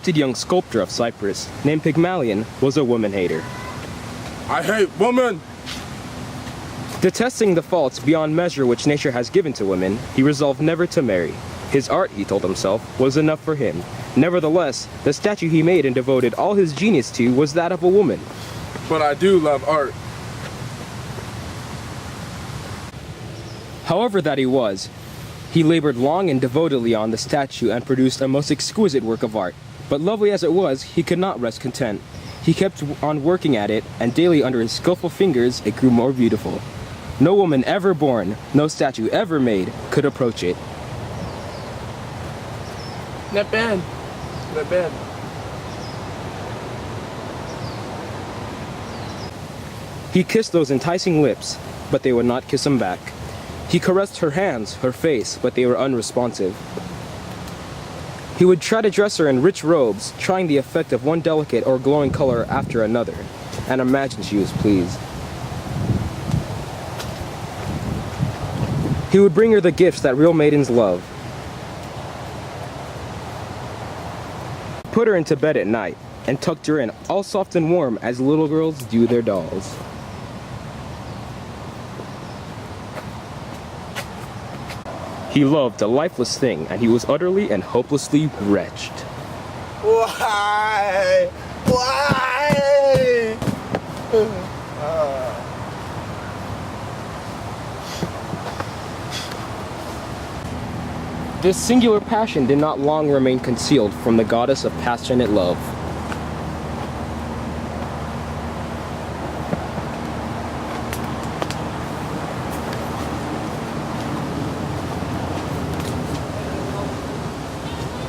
gifted young sculptor of Cyprus, named Pygmalion, was a woman-hater. I hate women! Detesting the faults beyond measure which nature has given to women, he resolved never to marry. His art, he told himself, was enough for him. Nevertheless, the statue he made and devoted all his genius to was that of a woman. But I do love art. However that he labored long and devotedly on the statue and produced a most exquisite work of art. But lovely as it was, he could not rest content. He kept on working at it, and daily under his skillful fingers, it grew more beautiful. No woman ever born, no statue ever made, could approach it. Not bad. Not bad. He kissed those enticing lips, but they would not kiss him back. He caressed her hands, her face, but they were unresponsive. He would try to dress her in rich robes, trying the effect of one delicate or glowing color after another, and imagine she was pleased. He would bring her the gifts that real maidens love. Put her into bed at night, and tucked her in, all soft and warm as little girls do their dolls. He loved a lifeless thing, and he was utterly and hopelessly wretched. Why? Why? This singular passion did not long remain concealed from the goddess of passionate love.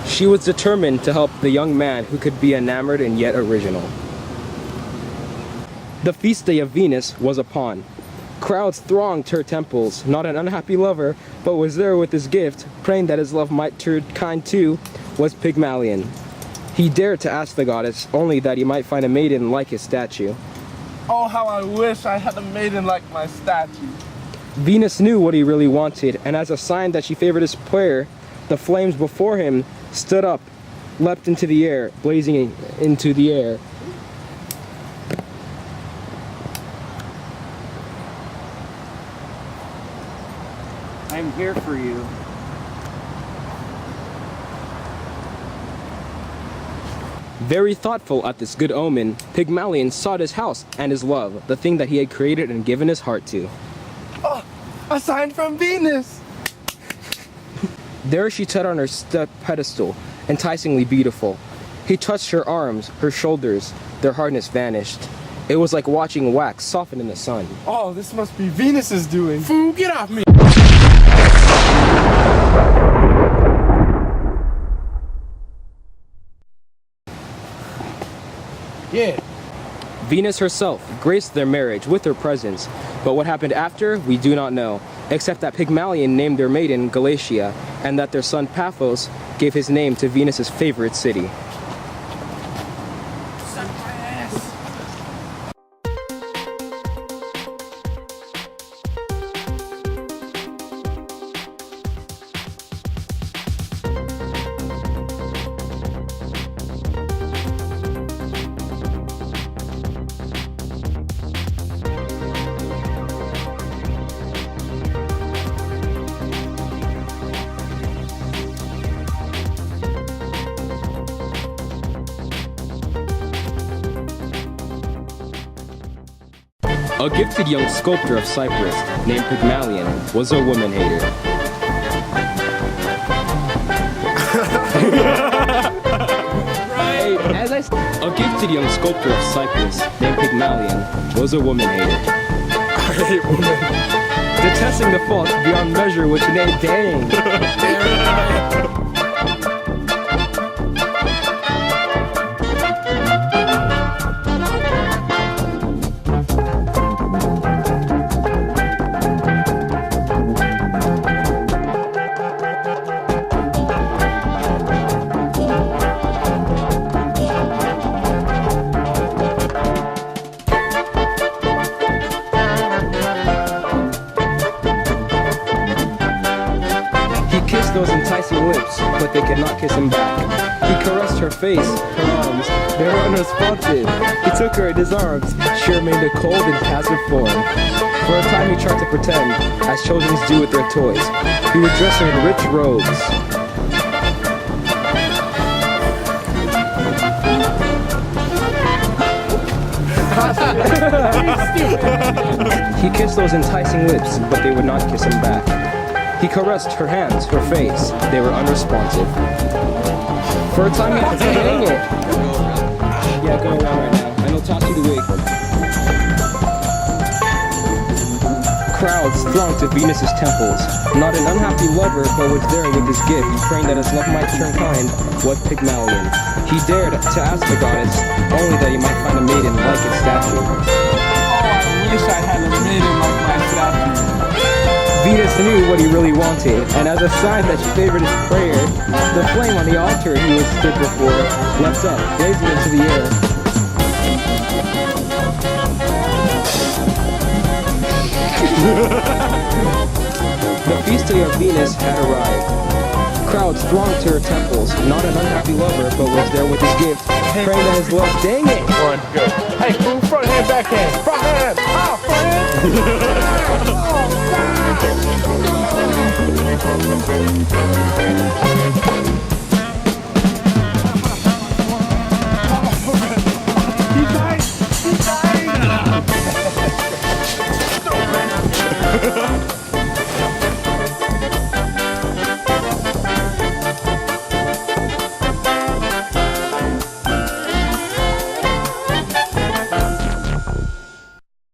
She was determined to help the young man who could be enamored and yet original. The feast day of Venus was upon. Crowds thronged her temples. Not an unhappy lover, but was there with his gift, praying that his love might turn kind too, was Pygmalion. He dared to ask the goddess only that he might find a maiden like his statue. Oh, how I wish I had a maiden like my statue. Venus knew what he really wanted, and as a sign that she favored his prayer, the flames before him stood up, leapt into the air, blazing into the air. I'm here for you. Very thoughtful at this good omen, Pygmalion sought his house and his love, the thing that he had created and given his heart to. Oh, a sign from Venus! There she sat on her step pedestal, enticingly beautiful. He touched her arms, her shoulders, their hardness vanished. It was like watching wax soften in the sun. Oh, this must be Venus's doing. Fool, get off me! Yeah. Venus herself graced their marriage with her presence, but what happened after, we do not know, except that Pygmalion named their maiden Galatea, and that their son Paphos gave his name to Venus's favorite city. A gifted young sculptor of Cyprus, named Pygmalion, was a woman-hater. A gifted young sculptor of Cyprus, named Pygmalion, was a woman-hater. I hate women. Detesting the faults beyond measure which they dang. Those enticing lips, face, her arms. They were unresponsive. He took her in his arms. She remained a cold and passive form. For a time he tried to pretend, as children do with their toys. He would dress her in rich robes. He kissed those enticing lips, but they would not kiss him back. He caressed her hands, her face. They were unresponsive. For a time he had to dang it. Yeah, go around right now, and he'll toss you the wig. Crowds thronged to Venus's temples. Not an unhappy lover, but was there with his gift, praying that his love might turn kind, was Pygmalion. He dared to ask the goddess, only that he might find a maiden like his statue. Oh, I wish I had a maiden like my statue. Venus knew what he really wanted, and as a sign that she favored his prayer, the flame on the altar he was stood before leapt up, blazing into the air. The feast day of Venus had arrived. Crowds thronged to her temples, not an unhappy lover, but was there with his gift, praying that his love, dang it! One, go. Hey, fool, front hand, back hand. Front hand. Ah, front hand.